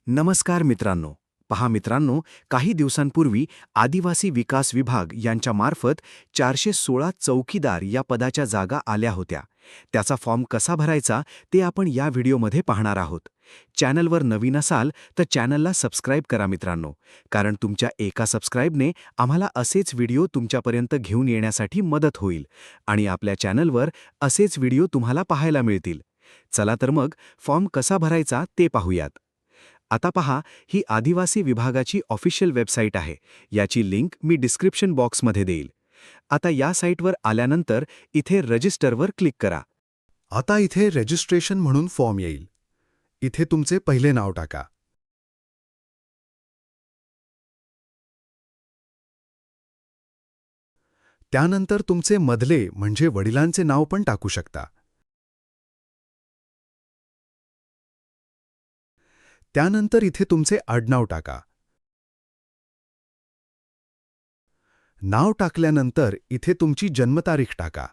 नमस्कार मित्रांनो. पहा मित्रांनो, काही दिवसांपूर्वी आदिवासी विकास विभाग यांच्या मार्फत 416 चौकीदार या पदाच्या जागा आल्या होत्या. त्याचा फॉर्म कसा भरायचा ते आपण या व्हिडिओमध्ये पाहणार आहोत. चॅनलवर नवीन असाल तर चॅनलला सबस्क्राईब करा मित्रांनो, कारण तुमच्या एका सबस्क्राईबने आम्हाला असेच व्हिडिओ तुमच्यापर्यंत घेऊन येण्यासाठी मदत होईल आणि आपल्या चॅनलवर असेच व्हिडिओ तुम्हाला पाहायला मिळतील. चला तर मग फॉर्म कसा भरायचा ते पाहूयात. आता पहा, ही आदिवासी विभागाची ऑफिशियल वेबसाईट आहे. याची लिंक मी डिस्क्रिप्शन बॉक्समध्ये देईल. आता या साईटवर आल्यानंतर इथे रजिस्टरवर क्लिक करा. आता इथे रजिस्ट्रेशन म्हणून फॉर्म येईल. इथे तुमचे पहिले नाव टाका. त्यानंतर तुमचे मधले म्हणजे वडिलांचे नाव पण टाकू शकता. त्यानंतर इथे तुमचे आडनाव टाका. नाव टाकल्यानंतर इथे तुमची जन्मतारीख टाका.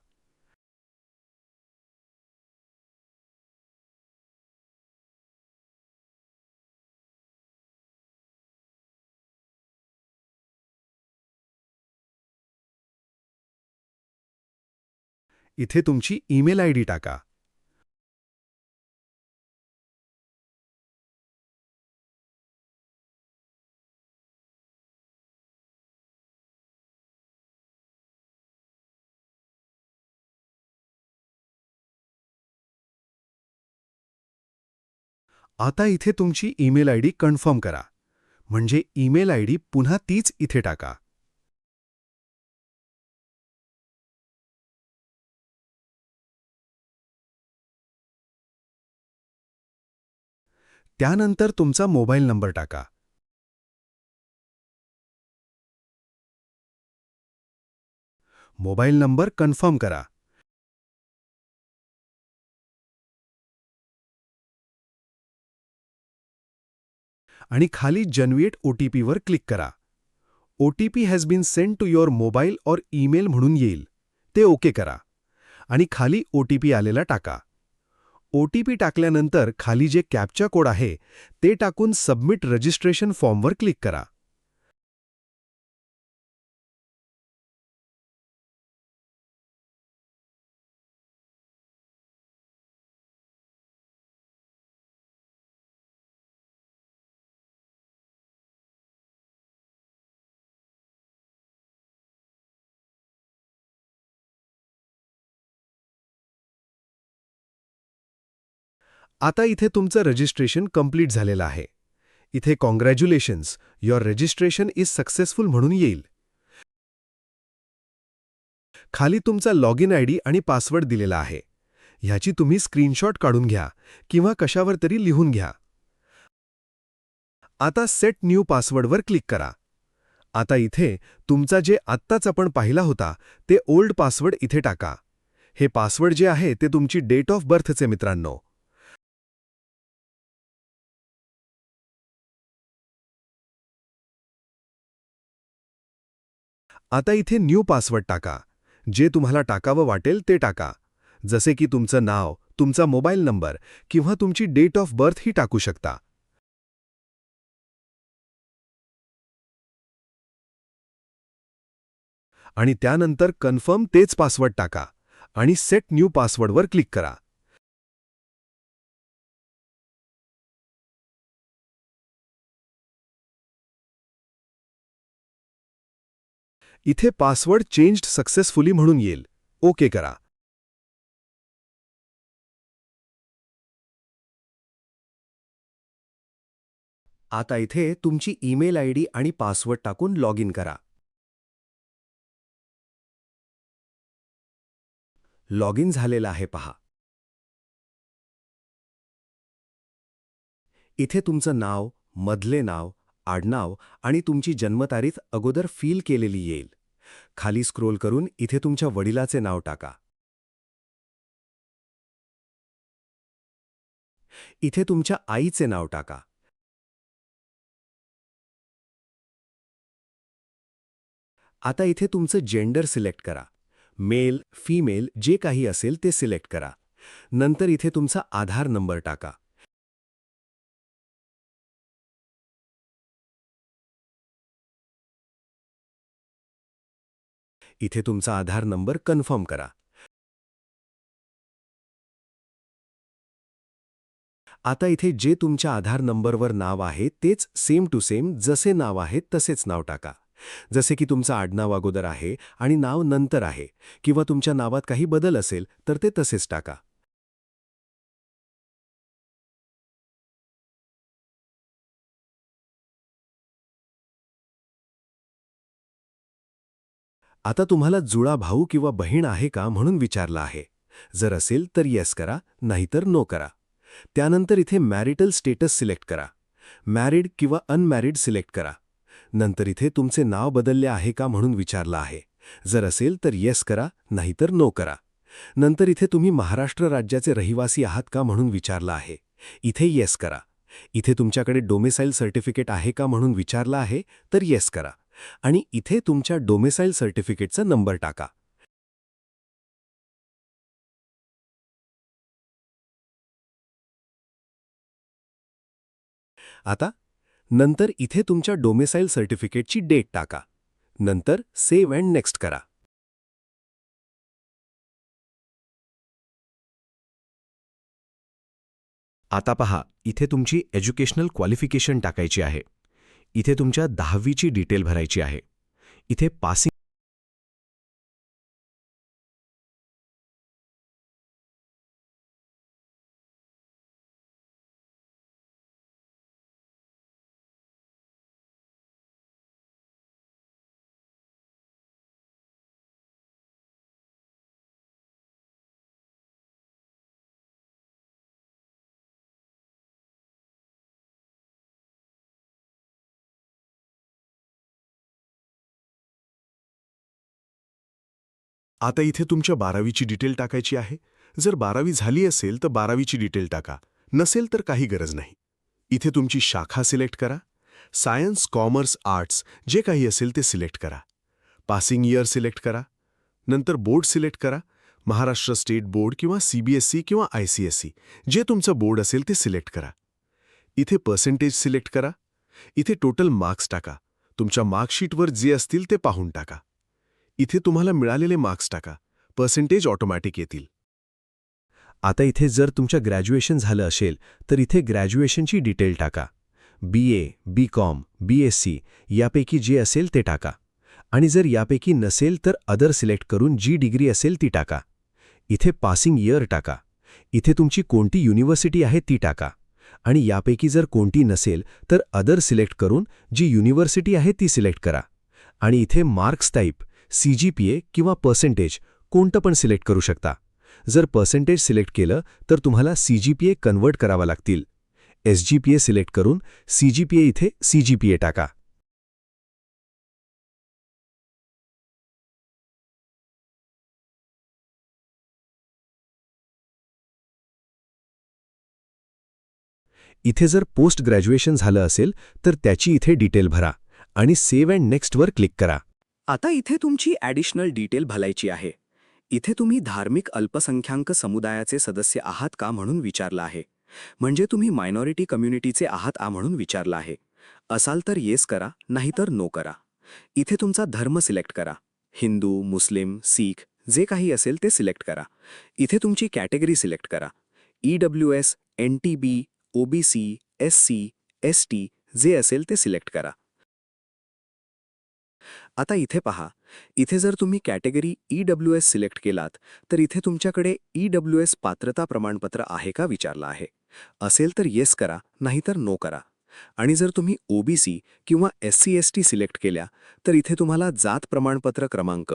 इथे तुमची ईमेल आयडी टाका. आता इथे तुमची ईमेल आयडी कन्फर्म करा. म्हणजे ईमेल आयडी पुन्हा तीच इथे टाका. त्यानंतर तुमचा मोबाईल नंबर टाका. मोबाईल नंबर कन्फर्म करा. आणि खाली जनरेट OTPवर क्लिक करा. OTP has been send to your mobile or email म्हणून येईल. ते ओके करा. आणि खाली OTP आलेला टाका. OTP टाकल्यानंतर खाली जे कॅप्चा कोड आहे ते टाकून सबमिट रजिस्ट्रेशन फॉर्मवर क्लिक करा. आता इथे तुमचं रजिस्ट्रेशन कंप्लीट झालेलं आहे. इथे congratulations, your registration is successful म्हणून येईल. खाली तुमचा लॉगिन आयडी आणि पासवर्ड दिलेला आहे. ह्याची तुम्ही स्क्रीनशॉट काढून घ्या किंवा कशावर तरी लिहून घ्या. आता सेट न्यू पासवर्डवर क्लिक करा. आता इथे तुमचा जे आत्ताच आपण पाहिला होता ते ओल्ड पासवर्ड इथे टाका. हे पासवर्ड जे आहे ते तुमची डेट ऑफ बर्थचे मित्रांनो. आता इथे न्यू पासवर्ड टाका. जे तुम्हाला टाकावं वाटेल ते टाका. जसे की तुमचं नाव, तुमचा मोबाईल नंबर किंवा तुमची डेट ऑफ बर्थ ही टाकू शकता. आणि त्यानंतर कन्फर्म तेच पासवर्ड टाका आणि सेट न्यू पासवर्डवर क्लिक करा. इथे पासवर्ड चेंज्ड सक्सेसफुली म्हणून येईल. ओके करा. आता इथे तुमची ईमेल आयडी आणि पासवर्ड टाकून लॉग इन करा. लॉग इन झालेलं आहे पहा. इथे तुमचं नाव, मधले नाव, आडनाव आणि तुमची जन्मतारीख अगोदर फिल केलेली येईल. खाली स्क्रोल करून इथे तुमच्या वडिलाचे नाव टाका. इथे तुमच्या आईचे नाव टाका. आता इथे तुमचं जेंडर सिलेक्ट करा. मेल, फीमेल जे काही असेल ते सिलेक्ट करा. नंतर इथे तुमचा आधार नंबर टाका. इथे तुमचा आधार नंबर कन्फर्म करा. आता इथे जे तुमच्या आधार नंबरवर नाव आहे तेच सेम टू सेम जसे नाव आहे तसेच नाव टाका. जसे की तुमचं आडनाव अगोदर आहे आणि नाव नंतर आहे, किंवा तुमच्या नावात काही बदल असेल तर ते तसेच टाका. आता तुम्हाला जुळा भाऊ किंवा बहीण आहे का म्हणून विचारलं आहे. जर असेल तर येस करा, नाहीतर नो करा. त्यानंतर इथे मॅरिटल स्टेटस सिलेक्ट करा. मॅरिड किंवा अनमॅरिड सिलेक्ट करा. नंतर इथे तुमचे नाव बदलले आहे का म्हणून विचारलं आहे. जर असेल तर येस करा, नाहीतर नो करा. नंतर इथे तुम्ही महाराष्ट्र राज्याचे रहिवासी आहात का म्हणून विचारलं आहे. इथे येस करा. इथे तुमच्याकडे डोमेसाईल सर्टिफिकेट आहे का म्हणून विचारलं आहे, तर येस करा. आणि इथे तुमच्या डोमेसाईल सर्टिफिकेटचा नंबर टाका. आता नंतर इथे तुमच्या डोमेसाईल सर्टिफिकेटची डेट टाका. नंतर सेव्ह अँड नेक्स्ट करा. आता पहा, इथे तुमची एज्युकेशनल क्वालिफिकेशन टाकायची आहे. इथे तुमच्या 10वीची डिटेल भरायची आहे. इथे पासिंग आता इथे तुमच्या 12वीची डिटेल टाकायची आहे. जर 12वी झाली असेल तर 12वीची डिटेल टाका. नसेल तर काही गरज नाही. इथे तुमची शाखा सिलेक्ट करा. सायन्स, कॉमर्स, आर्ट्स जे काही असेल ते सिलेक्ट करा. पासिंग इयर सिलेक्ट करा. नंतर बोर्ड सिलेक्ट करा. महाराष्ट्र स्टेट बोर्ड किंवा CBSE किंवा ICSE जे तुमचं बोर्ड असेल ते सिलेक्ट करा. इथे पर्सेंटेज सिलेक्ट करा. इथे टोटल मार्क्स टाका. तुमच्या मार्कशीटवर जे असतील ते पाहून टाका. इथे तुम्हाला मिळालेले मार्क्स टाका. पर्सेंटेज ऑटोमॅटिक येतील. आता इथे जर तुमच्या ग्रॅज्युएशन झालं असेल तर इथे ग्रॅज्युएशनची डिटेल टाका. BA, BCom, BSc यापैकी जे असेल ते टाका. आणि जर यापैकी नसेल तर अदर सिलेक्ट करून जी डिग्री असेल ती टाका. इथे पासिंग इयर टाका. इथे तुमची कोणती युनिव्हर्सिटी आहे ती टाका. आणि यापैकी जर कोणती नसेल तर अदर सिलेक्ट करून जी युनिव्हर्सिटी आहे ती सिलेक्ट करा. आणि इथे मार्क्स टाईप CGPA किंवा पर्सेंटेज कोणतं पण सिलेक्ट करू शकता. जर पर्सेंटेज सिलेक्ट केलं तर तुम्हाला CGPA कन्वर्ट करावा लागतील. SGPA सिलेक्ट करून CGPA इथे CGPA टाका. इथे जर पोस्ट ग्रॅज्युएशन झालं असेल तर त्याची इथे डिटेल भरा आणि सेव्ह अँड नेक्स्टवर क्लिक करा. आता इथे तुमची ॲडिशनल डिटेल भरायची आहे. इथे तुम्ही धार्मिक अल्पसंख्याक समुदायाचे सदस्य आहात का म्हणून विचारलं आहे. म्हणजे तुम्ही मायनॉरिटी कम्युनिटीचे आहात का म्हणून विचारलं आहे. असाल तर येस करा, नाहीतर नो करा. इथे तुमचा धर्म सिलेक्ट करा. हिंदू, मुस्लिम, सीख जे काही असेल ते सिलेक्ट करा. इथे तुमची कॅटेगरी सिलेक्ट करा. EWS, NTB, OBC, SC, ST जे असेल ते सिलेक्ट करा. आता इथे पहा, इथे जर तुम्ही कॅटेगरी EWS सिलेक्ट केलात तर इथे तुमच्याकडे EWS पात्रता प्रमाणपत्र आहे का विचारलं आहे. असेल तर येस करा, नाहीतर नो करा. आणि जर तुम्ही OBC किंवा SC/ST सिलेक्ट केल्या तर इथे तुम्हाला जात प्रमाणपत्र क्रमांक,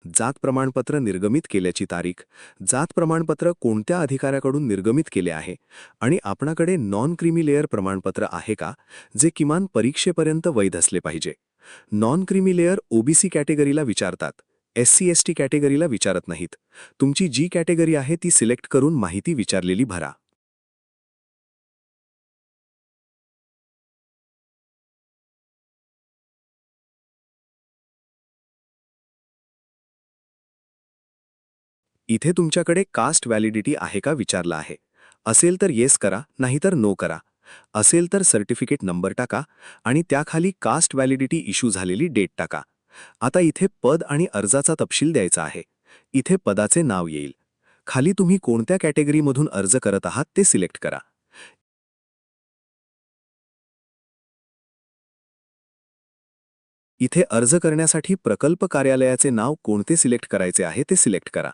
जात प्रमाणपत्र निर्गमित केल्याची तारीख, जात प्रमाणपत्र कोणत्या अधिकाऱ्याकडून निर्गमित केले आहे आणि आपणाकडे नॉन क्रीमी लेयर प्रमाणपत्र आहे का जे किमान परीक्षेपर्यंत वैध असले पाहिजे. नॉन क्रीमी लेयर OBC कॅटेगरीला विचारतात, SC/ST कॅटेगरीला विचारत नाहीत. तुमची जी कॅटेगरी आहे ती सिलेक्ट करून माहिती विचारलेली भरा. इथे तुमच्याकडे कास्ट व्हॅलिडिटी आहे का विचारलं आहे. असेल तर येस करा, नाहीतर नो करा. असेल तर सर्टिफिकेट नंबर टाका आणि त्याखाली कास्ट व्हॅलिडिटी इश्यू झालेली डेट टाका. आता इथे पद आणि अर्जाचा तपशील द्यायचा आहे. इथे पदाचे नाव येईल. खाली तुम्ही कोणत्या कॅटेगरीमधून अर्ज करत आहात ते सिलेक्ट करा. इथे अर्ज करण्यासाठी प्रकल्प कार्यालयाचे नाव कोणते सिलेक्ट करायचे आहे ते सिलेक्ट करा.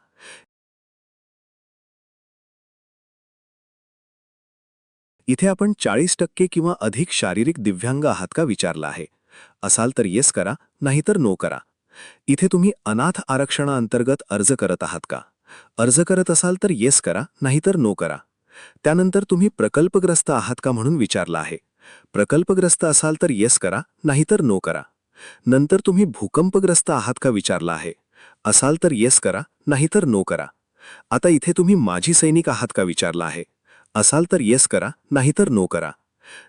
इथे आपण 40% किंवा अधिक शारीरिक दिव्यांग आहात का विचारलं आहे. असाल तर येस करा, नाहीतर नो करा. इथे तुम्ही अनाथ आरक्षणाअंतर्गत अर्ज करत आहात का? अर्ज करत असाल तर येस करा, नाहीतर नो करा. त्यानंतर तुम्ही प्रकल्पग्रस्त आहात का म्हणून विचारलं आहे. प्रकल्पग्रस्त असाल तर येस करा, नाहीतर नो करा. नंतर तुम्ही भूकंपग्रस्त आहात का विचारलं आहे. असाल तर येस करा, नाहीतर नो करा. आता इथे तुम्ही माजी सैनिक आहात का विचारलं आहे. असाल तर येस करा, नाहीतर नो करा.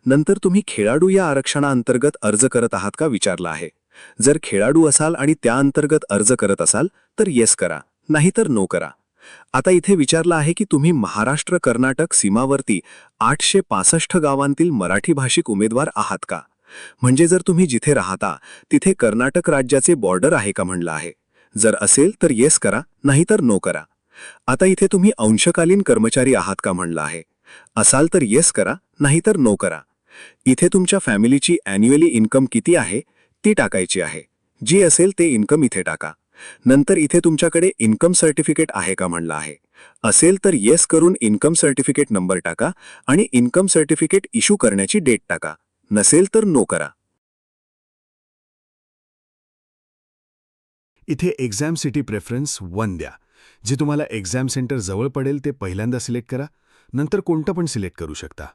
नंतर तुम्ही खेळाडू या आरक्षणाअंतर्गत अर्ज करत आहात का विचारलं आहे. जर खेळाडू असाल आणि त्या अंतर्गत अर्ज करत असाल तर येस करा, नाहीतर नो करा. आता इथे विचारलं आहे की तुम्ही महाराष्ट्र कर्नाटक सीमावर्ती 865 गावांतील मराठी भाषिक उमेदवार आहात का. म्हणजे जर तुम्ही जिथे राहता तिथे कर्नाटक राज्याचे बॉर्डर आहे का म्हणलं आहे. जर असेल तर येस करा, नाहीतर नो करा. आता इथे तुम्ही अंशकालीन कर्मचारी आहात का म्हणलं आहे. असाल तर येस करा, नाहीतर नो करा. इथे तुमच्या फॅमिलीची ॲन्युअली इन्कम किती आहे ती टाकायची आहे. जी असेल ते इन्कम इथे टाका. नंतर इथे तुमच्याकडे इन्कम सर्टिफिकेट आहे का म्हणलं आहे. असेल तर येस करून इन्कम सर्टिफिकेट नंबर टाका आणि इन्कम सर्टिफिकेट इश्यू करण्याची डेट टाका. नसेल तर नो करा. इथे एक्झाम सिटी प्रेफरन्स 1 द्या. जे तुम्हाला एक्झाम सेंटर जवळ पडेल ते पहिल्यांदा सिलेक्ट करा. नंतर कोणतं पण सिलेक्ट करू शकता.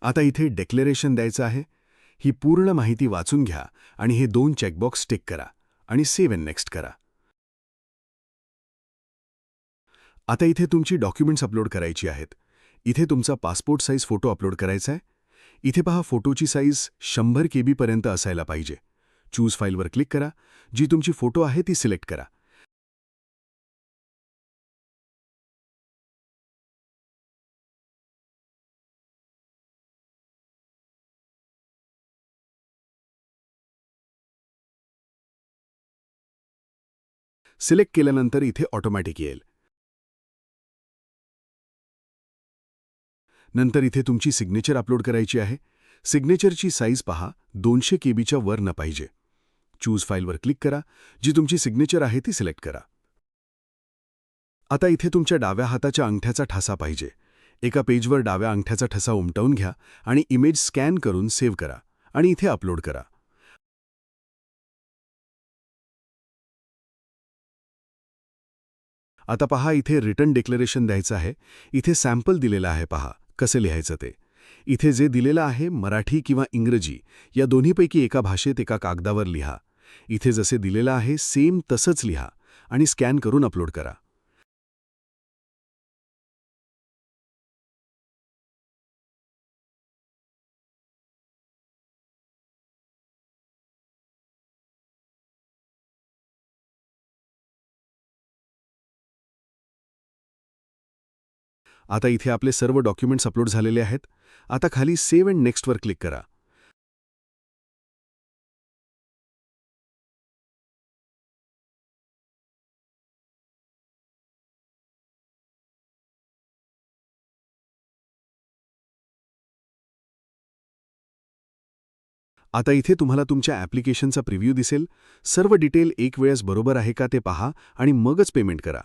आता इथे डिक्लेरेशन द्यायचं आहे. ही पूर्ण माहिती वाचून घ्या आणि हे 2 चेकबॉक्स टिक करा आणि सेव्ह अँड नेक्स्ट करा. आता इथे तुमची डॉक्युमेंट्स अपलोड करायची आहेत. इथे तुमचा पासपोर्ट साईज फोटो अपलोड करायचा आहे. इथे पहा फोटोची साईज 100 KB पर्यंत असायला पाहिजे. चूज फाईलवर क्लिक करा. जी तुमची फोटो आहे ती सिलेक्ट करा. सिलेक्ट केल्यानंतर इथे ऑटोमॅटिक येईल. नंतर इथे तुमची सिग्नेचर अपलोड करायची आहे. सिग्नेचरची साईज पहा 200 KBच्या वर न पाहिजे. चूज फाईलवर क्लिक करा. जी तुमची सिग्नेचर आहे ती सिलेक्ट करा. आता इथे तुमच्या डाव्या हाताच्या अंगठ्याचा ठसा पाहिजे. एका पेजवर डाव्या अंगठ्याचा ठसा उमटवून घ्या आणि इमेज स्कॅन करून सेव्ह करा आणि इथे अपलोड करा. आता पहा इथे रिटर्न डिक्लेरेशन द्यायचं आहे. इथे सॅम्पल दिलेलं आहे पहा कसं लिहायचं ते. इथे जे दिलेलं आहे मराठी किंवा इंग्रजी या दोन्हीपैकी एका भाषेत एका कागदावर लिहा. इथे जसे दिलेलं आहे सेम तसंच लिहा आणि स्कॅन करून अपलोड करा. आता इथे आपले सर्व डॉक्युमेंट्स अपलोड झालेले आहेत. आता खाली सेव्ह अँड नेक्स्टवर क्लिक करा. आता इथे तुम्हाला तुमच्या ॲप्लिकेशनचा प्रिव्ह्यू दिसेल. सर्व डिटेल एक वेळेस बरोबर आहे का ते पहा आणि मगच पेमेंट करा.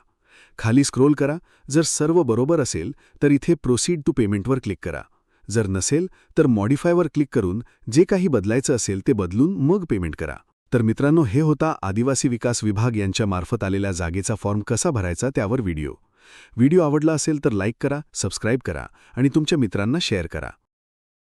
खाली स्क्रोल करा. जर सर्व बरोबर असेल तर इथे प्रोसीड टू पेमेंटवर क्लिक करा. जर नसेल तर मॉडिफायवर क्लिक करून जे काही बदलायचं असेल ते बदलून मग पेमेंट करा. तर मित्रांनो, हे होता आदिवासी विकास विभाग यांच्या मार्फत आलेल्या जागेचा फॉर्म कसा भरायचा त्यावर व्हिडिओ आवडला असेल तर लाईक करा, सबस्क्राईब करा आणि तुमच्या मित्रांना शेअर करा.